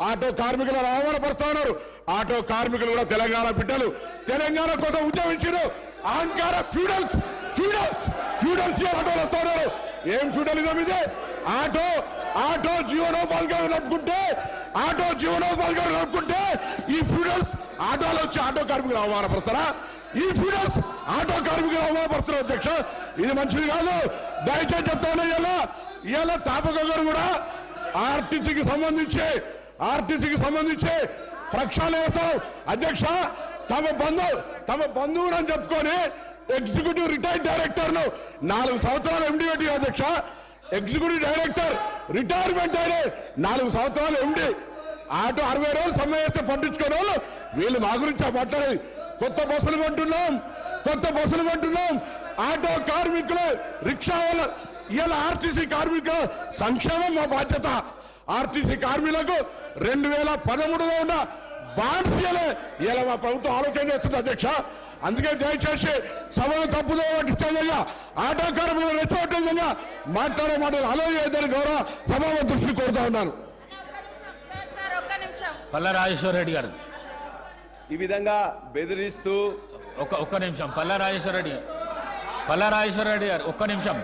Auto కార్మికులను అవమానపరుస్తా ఉన్నారు. Auto కార్మికులు కూడా తెలంగాణ బిడ్డలు, తెలంగాణ కోసం ఉద్యమించారు. అహంకార ఫ్యూడల్స్ ఫ్యూడల్స్ ఫ్యూడల్స్ ఆటోలు వస్తా ఉన్నారు. ఏం ఫ్యూడలిజం ఇది? ఆటో జీవనోపాధిగా నడుపుకుంటే ఈ ఫ్యూడల్స్ ఆటోలు వచ్చి ఆటో కార్మికులు అవమానపరుస్తారా? ఈ ఫ్యూడల్స్ ఆటో కార్మికులు అవమానపరుస్తారు అధ్యక్ష. ఇది మంచిది కాదు. దయచేసి చెప్తాను. ఇలా తాపక గారు కూడా ఆర్టీసీకి సంబంధించి ప్రక్షాళన చేస్తాం అధ్యక్ష. తమ బంధువుని చెప్పుకొని ఎగ్జిక్యూటివ్ రిటైర్డ్ డైరెక్టర్ ను 4 సంవత్సరాలు ఎండి పెట్టి అధ్యక్ష. ఎగ్జిక్యూటివ్ డైరెక్టర్ రిటైర్మెంట్ అయిన 4 సంవత్సరాలు ఎండి. ఆటో 60 రోజులు సమ్మె చేస్తే పట్టించుకునే వాళ్ళు వీళ్ళు మా గురించి మాట్లాడేది. కొత్త బస్సులు కొంటున్నాం. ఆటో కార్మికులు, రిక్షా వాళ్ళు, ఇలా ఆర్టీసీ కార్మికుల సంక్షేమం మా బాధ్యత. ఆర్టీసీ కార్మికులకు 2013లో ఉన్న బాండ్స్ ఇలా మా ప్రభుత్వం ఆలోచన చేస్తుంది అధ్యక్ష. అందుకే దయచేసి సభను తప్పుదో పట్టించేదిగా, ఆటో కార్మికులు రెచ్చగొట్టేదిగా మాట్లాడే మాటలు ఆలోచించదని గౌరవ సభాపతి దృష్టి కోరుతా ఉన్నాను. పల్లా రాజేశ్వర రెడ్డి గారు ఈ విధంగా బెదిరిస్తూ ఒక్క నిమిషం. పల్లా రాజేశ్వర రెడ్డి గారు ఒక్క నిమిషం.